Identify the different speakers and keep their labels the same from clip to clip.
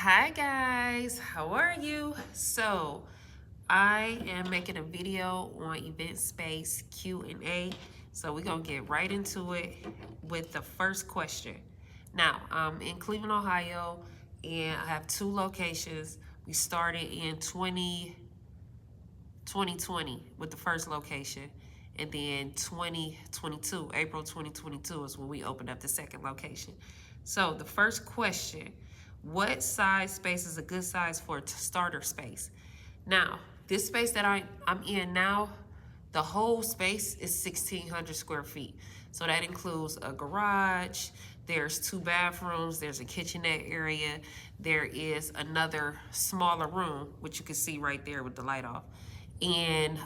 Speaker 1: Hi guys, how are you? So I am making a video on event space Q&A. So we're gonna get right into it with the first question. Now, I'm in Cleveland, Ohio, and I have two locations. We started in 2020 with the first location, and then 2022, April 2022 is when we opened up the second location. So the first question, what size space is a good size for a starter space? Now, this space that I'm in now, the whole space is 1,600 square feet. So that includes a garage, there's two bathrooms, there's a kitchenette area, there is another smaller room, which you can see right there with the light off. And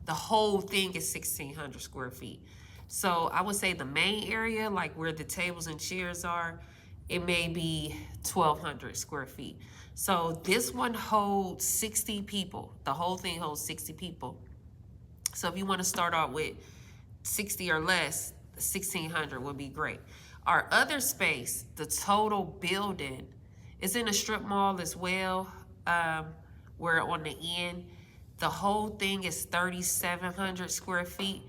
Speaker 1: the whole thing is 1,600 square feet. So I would say the main area, like where the tables and chairs are, it may be 1,200 square feet. So this one holds 60 people. The whole thing holds 60 people. So if you want to start out with 60 or less, 1,600 would be great. Our other space, the total building, is in a strip mall as well. Where on the end, the whole thing is 3,700 square feet,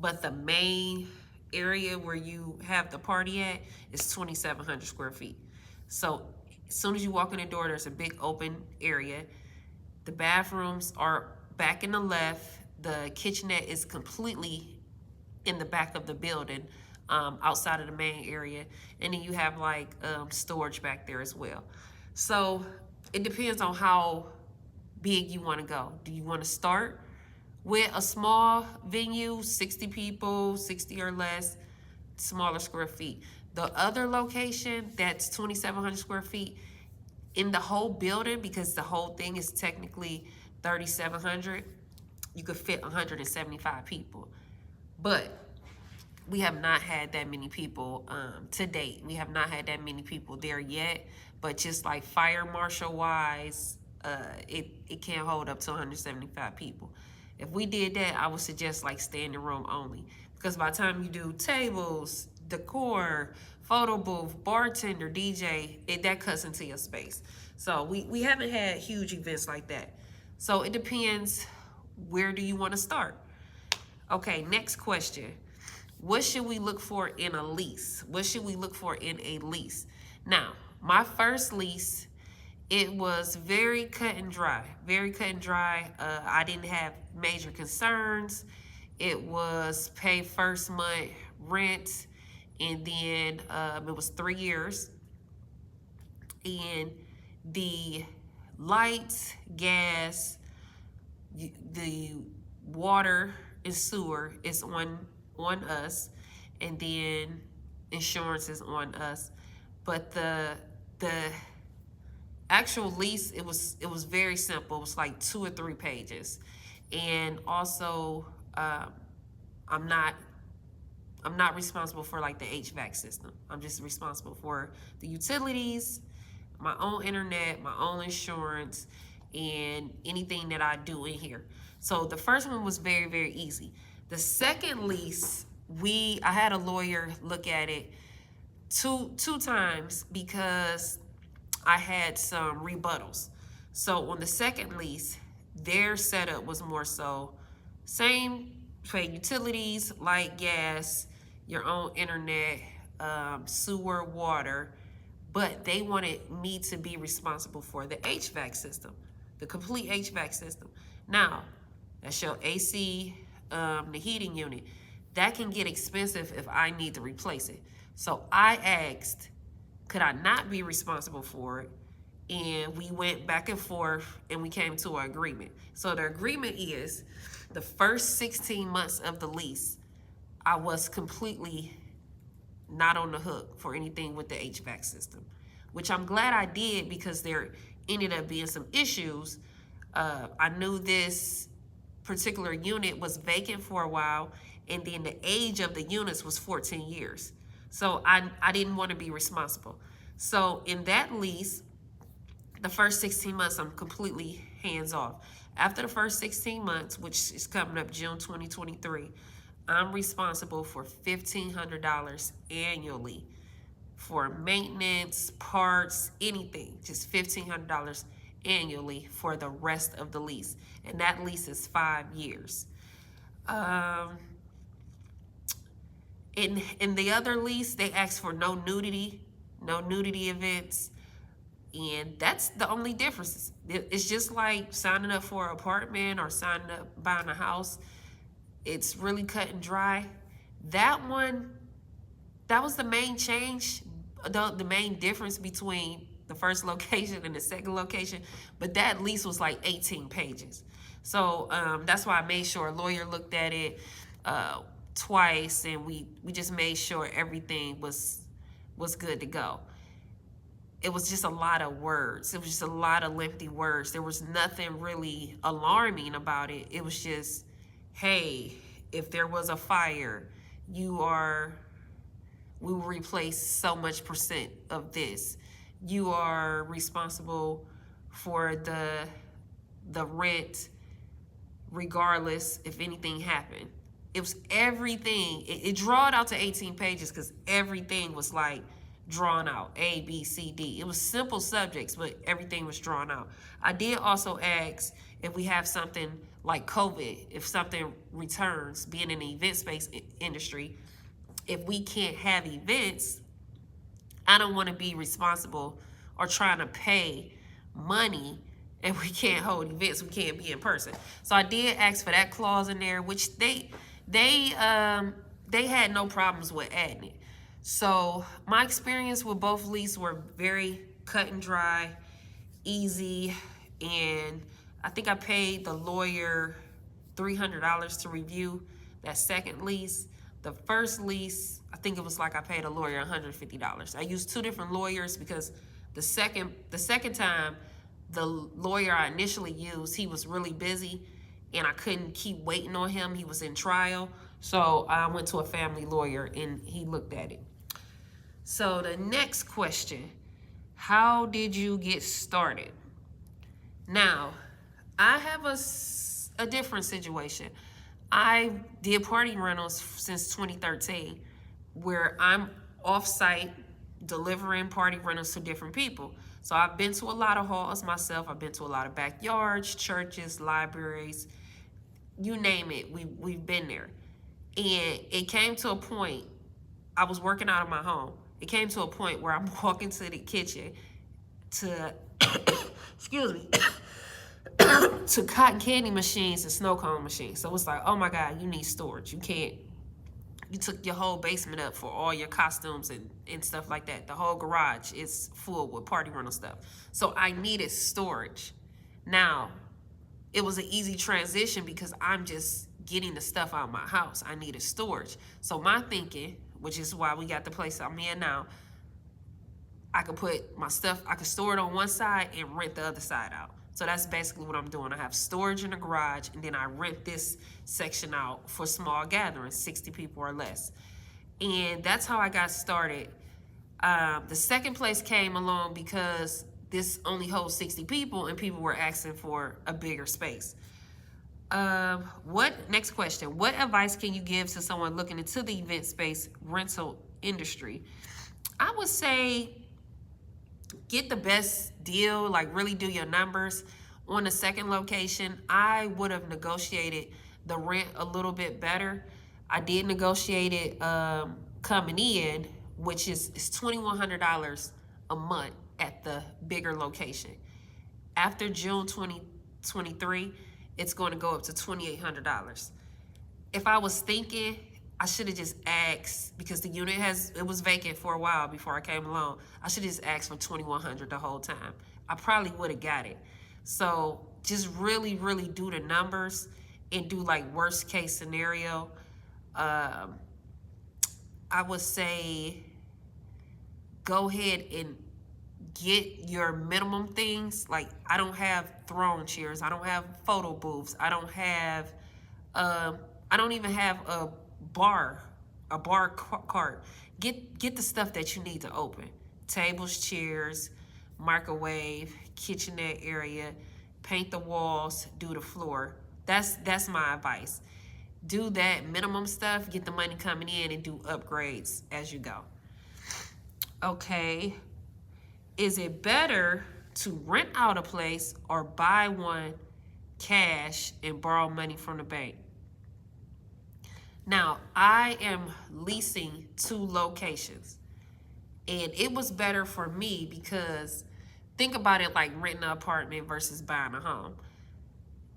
Speaker 1: but the main area where you have the party at is 2,700 square feet. So as soon as you walk in the door, there's a big open area. The bathrooms are back in the left. The kitchenette is completely in the back of the building, outside of the main area. And then you have like storage back there as well. So it depends on how big you want to go. Do you want to start with a small venue, 60 people, 60 or less, smaller square feet? The other location that's 2,700 square feet, in the whole building, because the whole thing is technically 3,700, you could fit 175 people. But we have not had that many people to date. We have not had that many people there yet. But just like fire marshal wise, it can't hold up to 175 people. If we did that, I would suggest like standing room only. Because by the time you do tables, decor, photo booth, bartender, DJ, that cuts into your space. So we haven't had huge events like that. So it depends, where do you want to start? Okay, next question. What should we look for in a lease? What should we look for in a lease? Now, my first lease, it was very cut and dry. Very cut and dry. I didn't have major concerns. It was pay first month rent, and then it was 3 years. And the lights, gas, the water and sewer is on us, and then insurance is on us. But the actual lease, it was very simple. It was like 2 or 3 pages. And also I'm not responsible for like the HVAC system. I'm just responsible for the utilities, my own internet, my own insurance, and anything that I do in here. So the first one was very, very easy. The second lease, I had a lawyer look at it two times because I had some rebuttals. So on the second lease, their setup was more so same, pay utilities, light, gas, your own internet, sewer, water, but they wanted me to be responsible for the HVAC system, the complete HVAC system. Now, that's your AC, the heating unit. That can get expensive if I need to replace it. So I asked, could I not be responsible for it? And we went back and forth and we came to an agreement. So the agreement is the first 16 months of the lease, I was completely not on the hook for anything with the HVAC system, which I'm glad I did because there ended up being some issues. I knew this particular unit was vacant for a while, and then the age of the units was 14 years. So I didn't want to be responsible. So in that lease, the first 16 months, I'm completely hands off. After the first 16 months, which is coming up June 2023, I'm responsible for $1,500 annually for maintenance, parts, anything. Just $1,500 annually for the rest of the lease. And that lease is 5 years. In the other lease, they ask for no nudity events. And that's the only difference. It's just like signing up for an apartment or signing up buying a house. It's really cut and dry. That was the main change, the main difference between the first location and the second location. But that lease was like 18 pages. So that's why I made sure a lawyer looked at it twice, and we just made sure everything was good to go. It was just a lot of words. It was just a lot of lengthy words. There was nothing really alarming about it. It was just, hey, if there was a fire, we will replace so much percent of this. You are responsible for the rent regardless if anything happened. It was everything. It drawed out to 18 pages because everything was like drawn out. A, B, C, D. It was simple subjects, but everything was drawn out. I did also ask if we have something like COVID, if something returns, being in the event space industry, if we can't have events, I don't want to be responsible or trying to pay money and we can't hold events, we can't be in person. So I did ask for that clause in there, which they had no problems with adding it. So my experience with both leases were very cut and dry, easy, and I think I paid the lawyer $300 to review that second lease. The first lease, I think it was like I paid a lawyer $150. I used 2 different lawyers because the second time, the lawyer I initially used, he was really busy and I couldn't keep waiting on him. He was in trial. So I went to a family lawyer and he looked at it. So the next question, how did you get started? Now, I have a different situation. I did party rentals since 2013, where I'm off-site delivering party rentals to different people. So I've been to a lot of halls myself. I've been to a lot of backyards, churches, libraries, you name it. We've been there. And it came to a point, I was working out of my home. It came to a point where I'm walking to the kitchen to, excuse me, to cotton candy machines and snow cone machines. So it's like, oh my God, you need storage. You took your whole basement up for all your costumes and stuff like that. The whole garage is full with party rental stuff. So I needed storage. Now, it was an easy transition because I'm just getting the stuff out of my house. I needed storage. So my thinking, which is why we got the place I'm in now, I could put my stuff, I could store it on one side and rent the other side out. So that's basically what I'm doing. I have storage in the garage, and then I rent this section out for small gatherings, 60 people or less. And that's how I got started. The second place came along because this only holds 60 people, and people were asking for a bigger space. Next question, what advice can you give to someone looking into the event space rental industry? I would say get the best deal, like really do your numbers. On the second location, I would have negotiated the rent a little bit better. I did negotiate it coming in, which is $2,100 a month at the bigger location. After June 2023, it's going to go up to $2,800. If I was thinking, I should have just asked, because the unit it was vacant for a while before I came along. I should have just asked for $2,100 the whole time. I probably would have got it. So just really, really do the numbers and do like worst case scenario. I would say go ahead and get your minimum things. Like, I don't have throne chairs. I don't have photo booths. I don't even have a bar cart. Get the stuff that you need to open. Tables, chairs, microwave, kitchenette area, paint the walls, do the floor. That's my advice. Do that minimum stuff, get the money coming in, and do upgrades as you go. Okay, is it better to rent out a place or buy one cash and borrow money from the bank? Now, I am leasing 2 locations, and it was better for me because think about it like renting an apartment versus buying a home.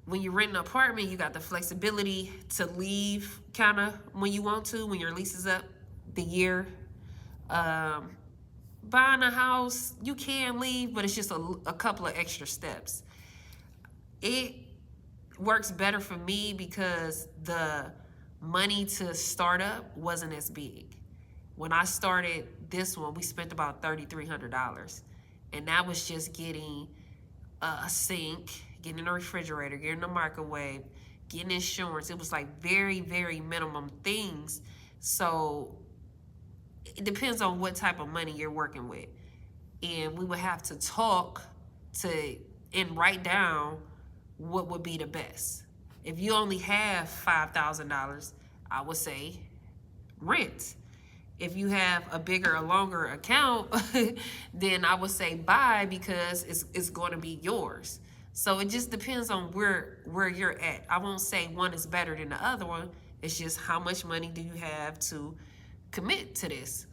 Speaker 1: When you rent an apartment, you got the flexibility to leave kind of when you want to, when your lease is up the year. Um, Buying a house, you can leave, but it's just a couple of extra steps. It works better for me because the money to start up wasn't as big. When I started this one, we spent about $3,300, and that was just getting a sink, getting a refrigerator, getting a microwave, getting insurance. It was like very, very minimum things. So it depends on what type of money you're working with. And we would have to talk to and write down what would be the best. If you only have $5,000, I would say rent. If you have a bigger or longer account, then I would say buy because it's going to be yours. So it just depends on where you're at. I won't say one is better than the other one. It's just how much money do you have to commit to this.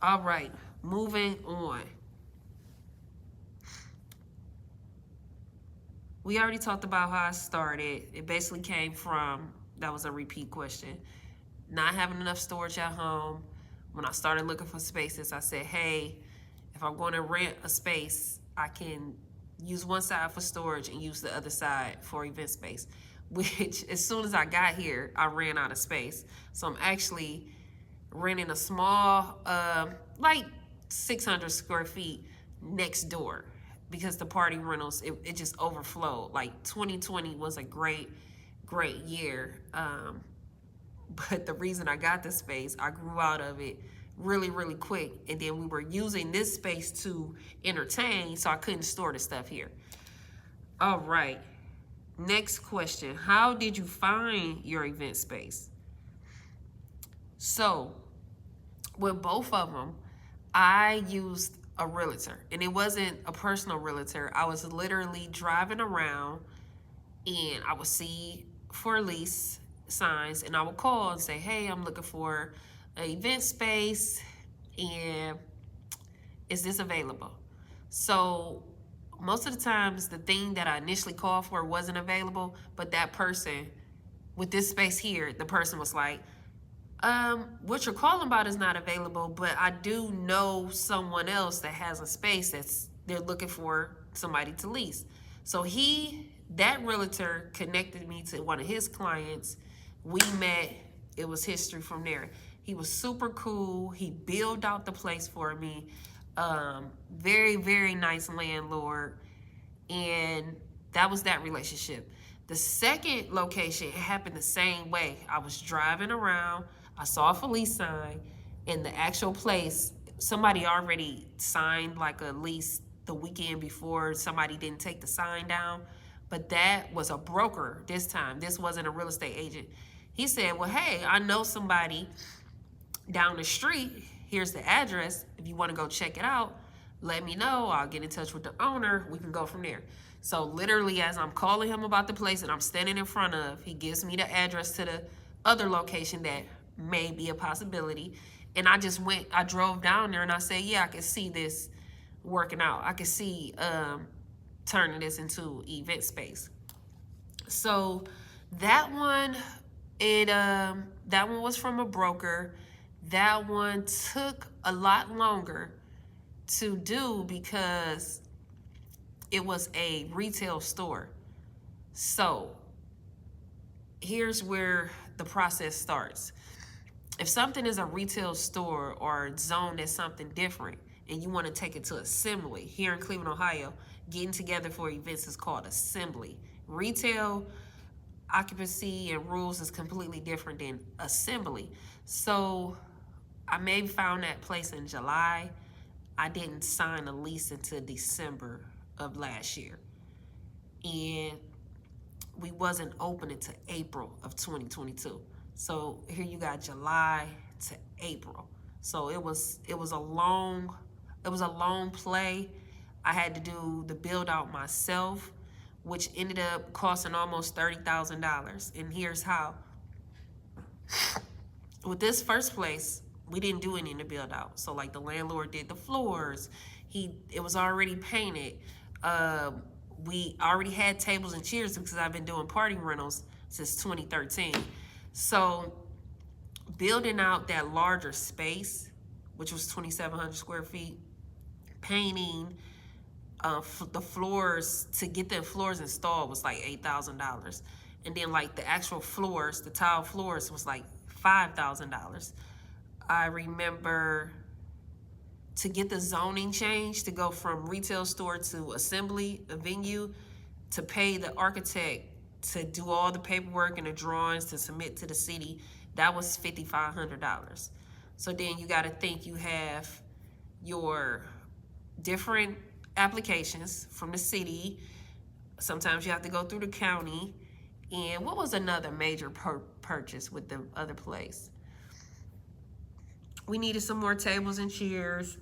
Speaker 1: All right, moving on. We already talked about how I started. It basically came from, that was a repeat question, not having enough storage at home. When I started looking for spaces, I said, hey, if I'm going to rent a space, I can use one side for storage and use the other side for event space, which as soon as I got here, I ran out of space. So I'm actually renting a small, like 600 square feet next door because the party rentals, it just overflowed. Like 2020 was a great year. But the reason I got the space, I grew out of it really, really quick. And then we were using this space to entertain, so I couldn't store the stuff here. All right. Next question. How did you find your event space? So, with both of them, I used a realtor. And it wasn't a personal realtor. I was literally driving around and I would see for lease signs and I would call and say, hey, I'm looking for an event space and is this available? So most of the times the thing that I initially called for wasn't available, but that person with this space here, the person was like, what you're calling about is not available, but I do know someone else that has a space they're looking for somebody to lease. So that realtor connected me to one of his clients. We met. It was history from there. He was super cool. He built out the place for me. Very, very nice landlord. And that was that relationship. The second location, it happened the same way. I was driving around. I saw a lease sign. In the actual place, somebody already signed like a lease the weekend before. Somebody didn't take the sign down. But that was a broker this time. This wasn't a real estate agent. He said, well, hey, I know somebody down the street. Here's the address. If you want to go check it out, let me know. I'll get in touch with the owner. We can go from there. So literally as I'm calling him about the place and I'm standing in front of, he gives me the address to the other location that may be a possibility. And I drove down there and I said, yeah, I can see this working out. I can see turning this into event space. So that one, that one was from a broker. That one took a lot longer to do because it was a retail store. So here's where the process starts. If something is a retail store or zoned as something different and you want to take it to assembly, here in Cleveland, Ohio, getting together for events is called assembly. Retail occupancy and rules is completely different than assembly. So I maybe found that place in July. I didn't sign a lease until December of last year. And we wasn't open until April of 2022. So here you got July to April. So it was a long play. I had to do the build out myself, which ended up costing almost $30,000. And here's how. With this first place, we didn't do any in the build out. So like the landlord did the floors. It was already painted. Uh, we already had tables and chairs because I've been doing party rentals since 2013. So building out that larger space, which was 2,700 square feet, painting, the floors, to get the floors installed was like $8,000. And then like the actual floors, the tile floors was like $5,000. I remember to get the zoning change to go from retail store to assembly, a venue, to pay the architect to do all the paperwork and the drawings to submit to the city, that was $5,500. So then you got to think you have your different applications from the city. Sometimes you have to go through the county. And what was another major purchase with the other place? We needed some more tables and chairs.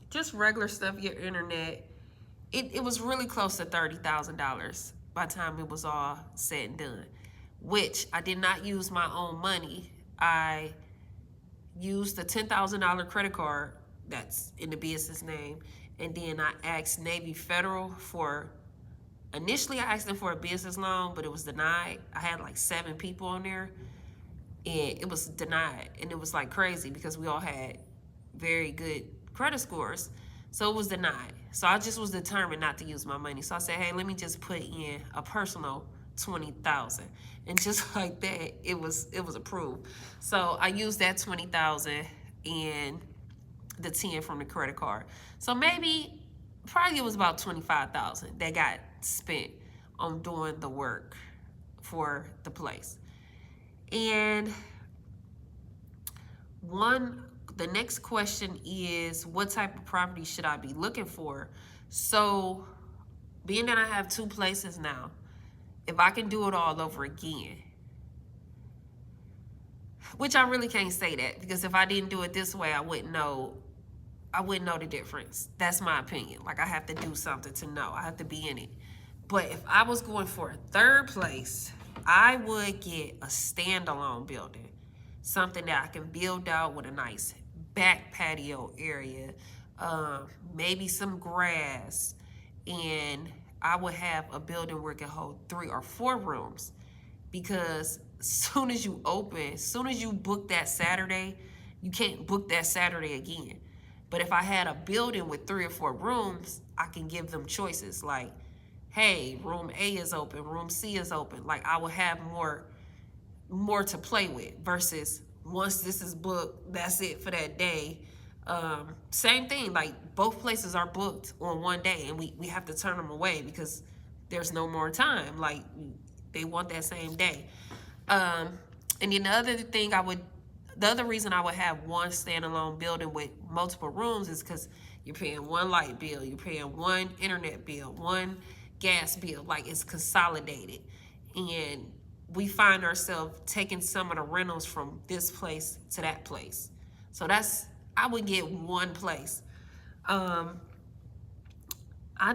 Speaker 1: Just regular stuff, your internet. It was really close to $30,000 by the time it was all said and done, which I did not use my own money. I used the $10,000 credit card that's in the business name, and then I asked Navy Federal for, initially I asked them for a business loan, but it was denied. I had like 7 people on there, and it was denied. And it was like crazy because we all had very good credit scores. So it was denied. So I just was determined not to use my money. So I said, hey, let me just put in a personal $20,000. And just like that, it was approved. So I used that $20,000 and the 10 from the credit card. So probably it was about $25,000 that got spent on doing the work for the place. And the next question is, what type of property should I be looking for? So being that I have 2 places now, if I can do it all over again, which I really can't say that, because if I didn't do it this way, I wouldn't know the difference. That's my opinion. Like, I have to do something to know. I have to be in it. But if I was going for a third place, I would get a standalone building, something that I can build out with a nice back patio area, maybe some grass, and I would have a building where it can hold 3 or 4 rooms. Because as soon as you book that Saturday, you can't book that Saturday again. But if I had a building with 3 or 4 rooms, I can give them choices like, hey, room A is open, room C is open. Like, I would have more to play with versus once this is booked, that's it for that day. Same thing, like both places are booked on one day and we have to turn them away because there's no more time. Like, they want that same day. And then the other reason I would have one standalone building with multiple rooms is because you're paying one light bill, you're paying one internet bill, one gas bill. Like, it's consolidated. And we find ourselves taking some of the rentals from this place to that place. So I would get one place. I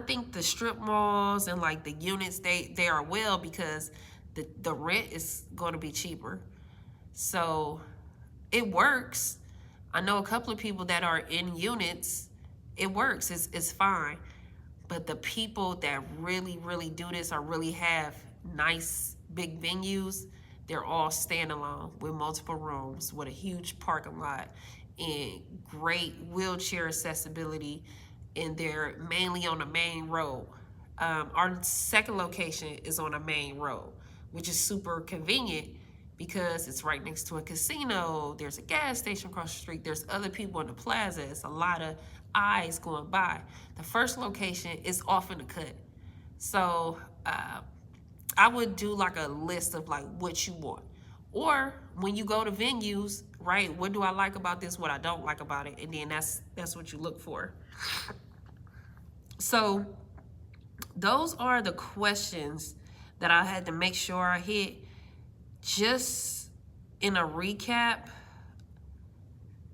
Speaker 1: think the strip malls and like the units, they are well because the rent is going to be cheaper. So it works. I know a couple of people that are in units. It works. It's fine. But the people that really, really do this or really have nice big venues, they're all standalone with multiple rooms, with a huge parking lot and great wheelchair accessibility, and they're mainly on the main road. Our second location is on a main road, which is super convenient because it's right next to a casino. There's a gas station across the street. There's other people in the plaza. It's a lot of eyes going by. The first location is off in the cut. So I would do like a list of like what you want. Or when you go to venues, right, what do I like about this, what I don't like about it, and then that's what you look for. So those are the questions that I had to make sure I hit just in a recap,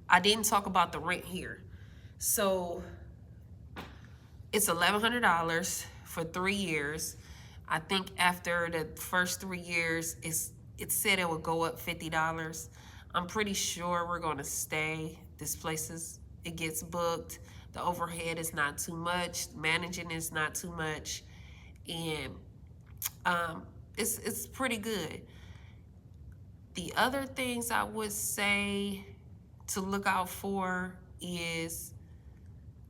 Speaker 1: I didn't talk about the rent here. So it's $1,100 for 3 years. I think after the first 3 years, it said it would go up $50. I'm pretty sure we're going to stay. It gets booked. The overhead is not too much. Managing is not too much, and it's pretty good. The other things I would say to look out for is,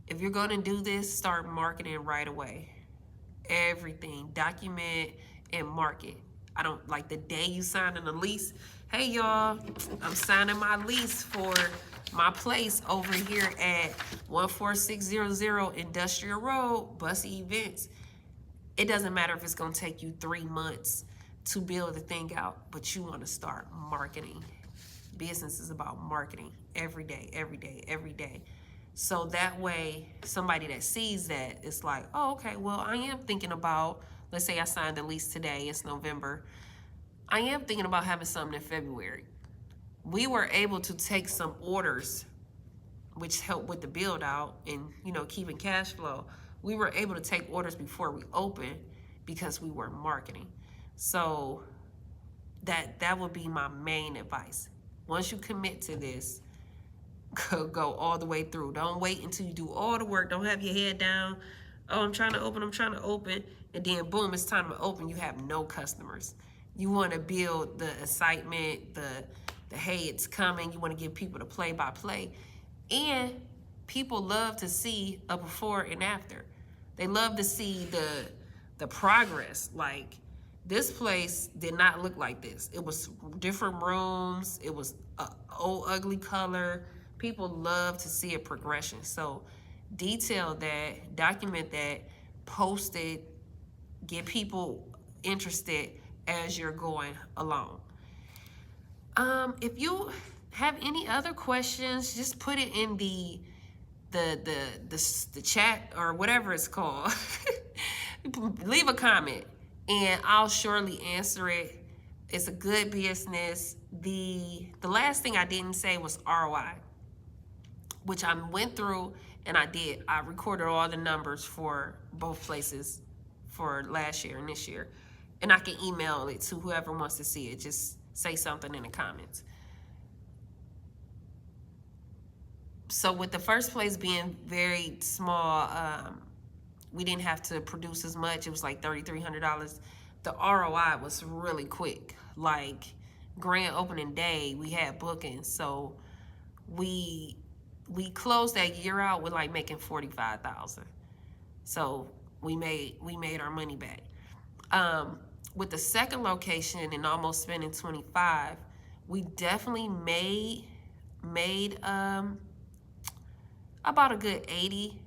Speaker 1: if you're going to do this, start marketing right away. Everything, document and market. I don't like the day you sign in a lease. Hey y'all, I'm signing my lease for my place over here at 14600 Industrial Road, Bussy Events. It doesn't matter if it's going to take you 3 months to build the thing out, but you want to start marketing. Business is about marketing every day, every day, every day. So that way, somebody that sees that, it's like, oh, okay, well, I am thinking about, let's say I signed the lease today, it's November. I am thinking about having something in February. We were able to take some orders, which helped with the build out and, keeping cash flow. We were able to take orders before we opened because we were marketing. So that would be my main advice. Once you commit to this, go all the way through. Don't wait until you do all the work. Don't have your head down. Oh, I'm trying to open. And then boom, it's time to open. You have no customers. You want to build the excitement, the hey, it's coming. You want to give people the play-by-play. And people love to see a before and after. They love to see the progress. Like, this place did not look like this. It was different rooms. It was an old, ugly color. People love to see a progression. So detail that, document that, post it, get people interested as you're going along. If you have any other questions, just put it in the chat or whatever it's called. Leave a comment and I'll surely answer it. It's a good business. The last thing I didn't say was ROI, which I went through and I did. I recorded all the numbers for both places for last year and this year. And I can email it to whoever wants to see it. Just say something in the comments. So with the first place being very small, we didn't have to produce as much. It was like $3,300. The ROI was really quick. Like, grand opening day, we had bookings. So we closed that year out with like making $45,000. So we made our money back. With the second location and almost spending 25, we definitely made about a good 80,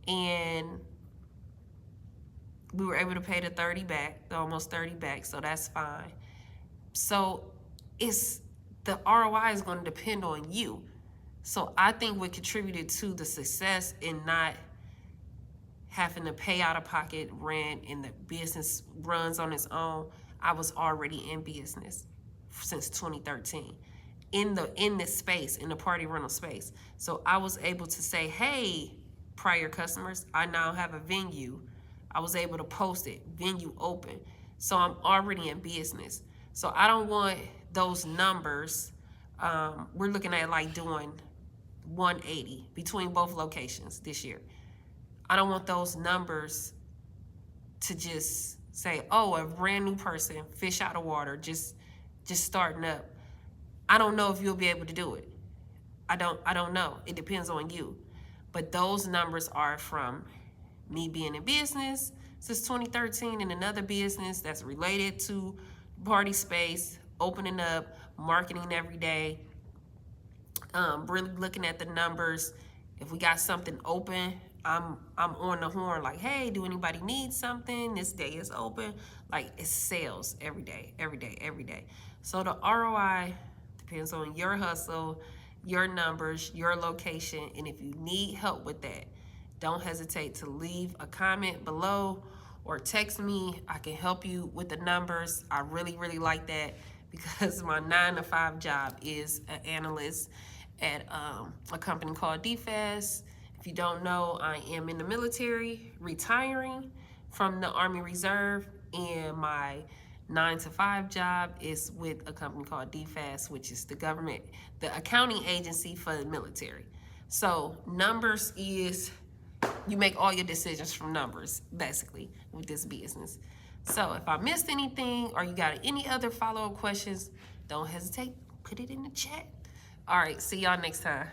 Speaker 1: and we were able to pay the almost 30 back, so that's fine. So the ROI is going to depend on you. So I think what contributed to the success in not having to pay out of pocket rent and the business runs on its own, I was already in business since 2013 in this space, in the party rental space. So I was able to say, hey, prior customers, I now have a venue. I was able to post it, venue open. So I'm already in business. So I don't want those numbers. We're looking at like doing 180 between both locations this year. I don't want those numbers to just say, oh, a brand new person, fish out of water, just starting up. I don't know if you'll be able to do it. I don't know. It depends on you. But those numbers are from me being in business since 2013 in another business that's related to party space, opening up, marketing every day, really looking at the numbers. If we got something open, I'm on the horn like, hey, do anybody need something? This day is open. Like, it's sales every day, every day, every day. So the ROI depends on your hustle, your numbers, your location. And if you need help with that, don't hesitate to leave a comment below or text me. I can help you with the numbers. I really, really like that. because my 9 to 5 job is an analyst at a company called DFAS. If you don't know, I am in the military, retiring from the Army Reserve, and my 9 to 5 job is with a company called DFAS, which is the government, the accounting agency for the military. So numbers is, you make all your decisions from numbers, basically, with this business. So if I missed anything or you got any other follow-up questions, don't hesitate, put it in the chat. All right, see y'all next time.